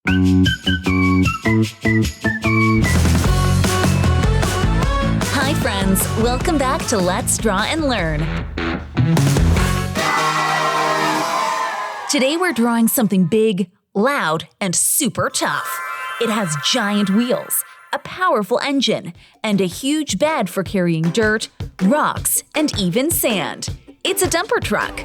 Hi friends, welcome back to Let's Draw and Learn. Today we're drawing something big, loud, and super tough. It has giant wheels, a powerful engine, and a huge bed for carrying dirt, rocks, and even sand. It's a dumper truck.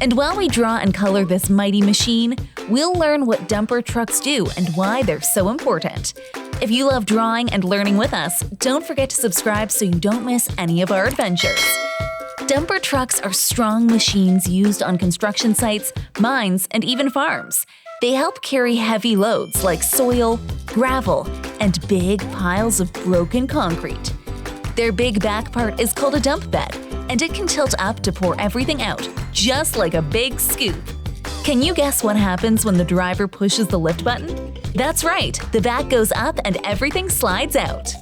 And while we draw and color this mighty machine, we'll learn what dumper trucks do and why they're so important. If you love drawing and learning with us, don't forget to subscribe so you don't miss any of our adventures. Dumper trucks are strong machines used on construction sites, mines, and even farms. They help carry heavy loads like soil, gravel, and big piles of broken concrete. Their big back part is called a dump bed, and it can tilt up to pour everything out, just like a big scoop. Can you guess what happens when the driver pushes the lift button? That's right, the back goes up and everything slides out.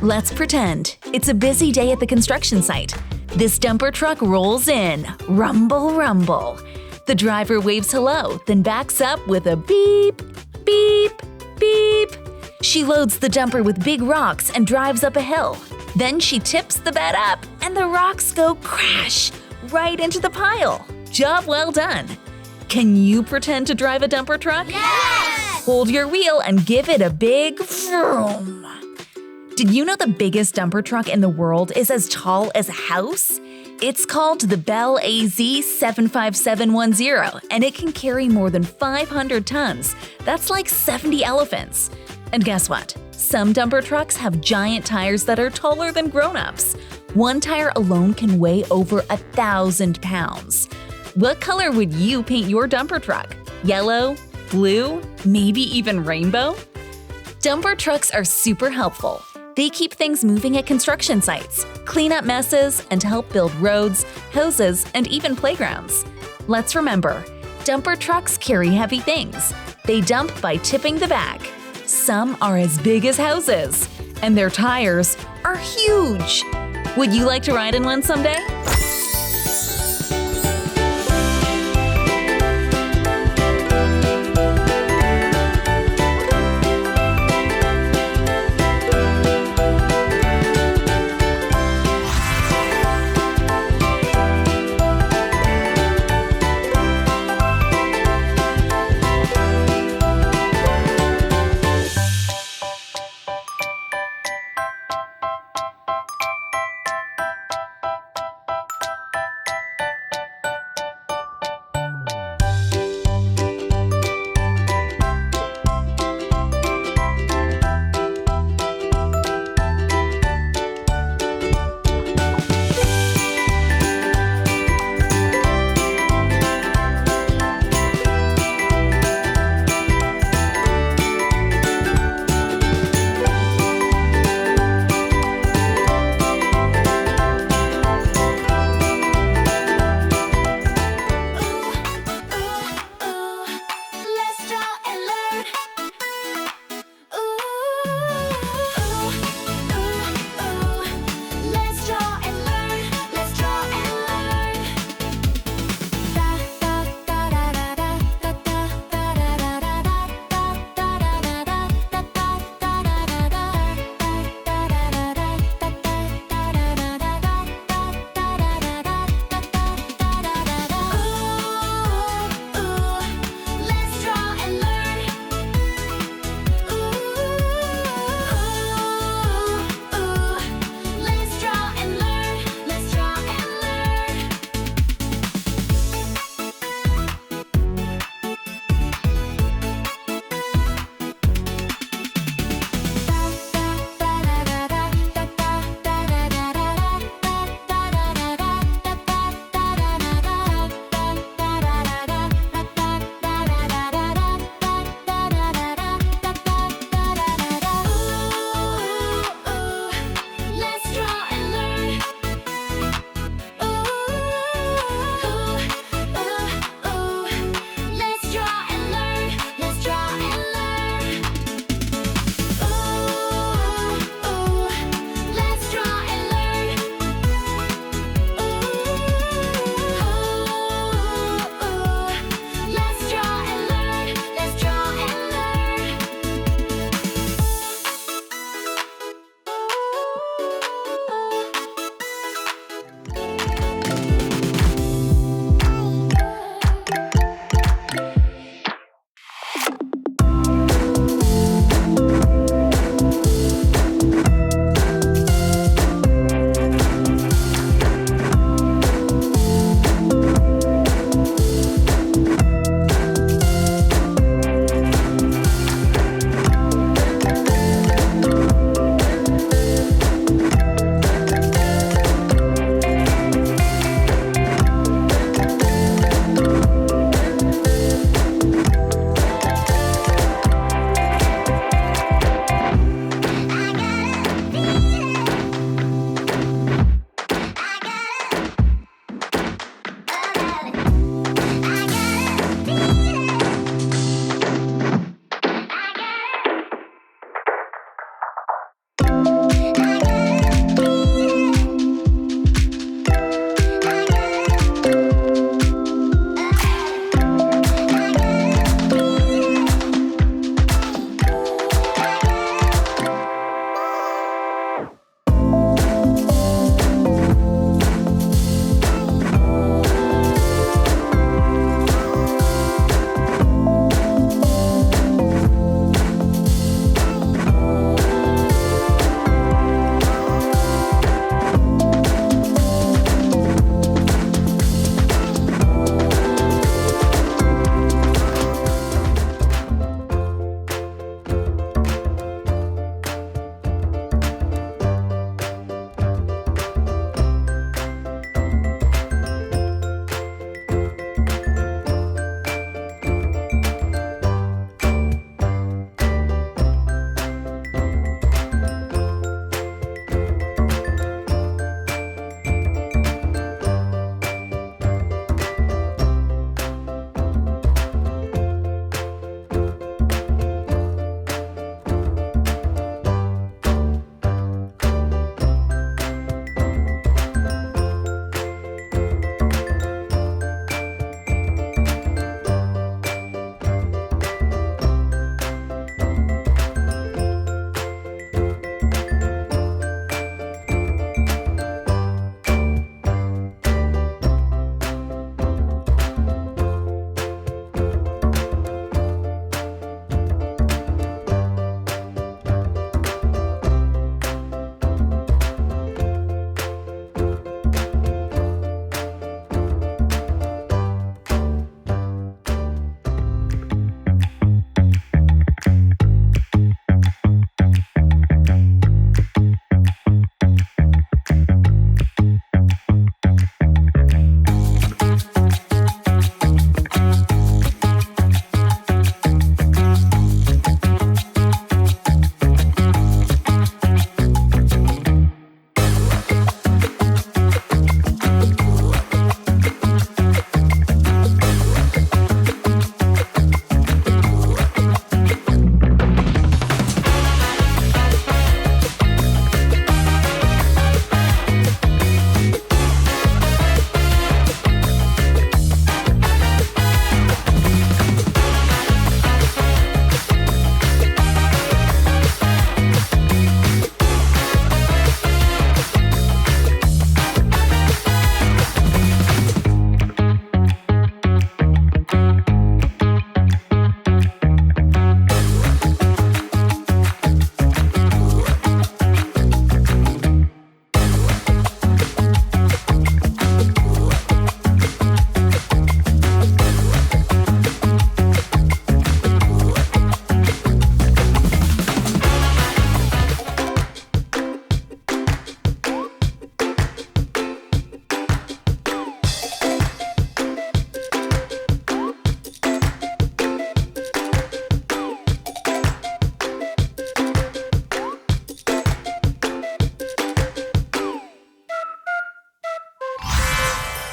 Let's pretend it's a busy day at the construction site. This dumper truck rolls in, rumble, rumble. The driver waves hello, then backs up with a beep, beep, beep. She loads the dumper with big rocks and drives up a hill. Then she tips the bed up, and the rocks go crash right into the pile. Job well done. Can you pretend to drive a dumper truck? Yes! Hold your wheel and give it a big vroom. Did you know the biggest dumper truck in the world is as tall as a house? It's called the Bell AZ 75710, and it can carry more than 500 tons. That's like 70 elephants. And guess what? Some dumper trucks have giant tires that are taller than grown-ups. One tire alone can weigh over 1,000 pounds. What color would you paint your dumper truck? Yellow? Blue? Maybe even rainbow? Dumper trucks are super helpful. They keep things moving at construction sites, clean up messes, and help build roads, houses, and even playgrounds. Let's remember, dumper trucks carry heavy things. They dump by tipping the back. Some are as big as houses, and their tires are huge. Would you like to ride in one someday?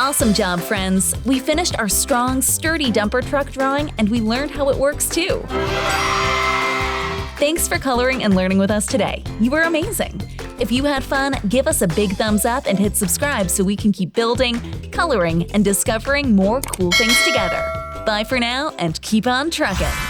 Awesome job, friends! We finished our strong, sturdy dumper truck drawing and we learned how it works too. Thanks for coloring and learning with us today. You were amazing! If you had fun, give us a big thumbs up and hit subscribe so we can keep building, coloring, and discovering more cool things together. Bye for now and keep on truckin'!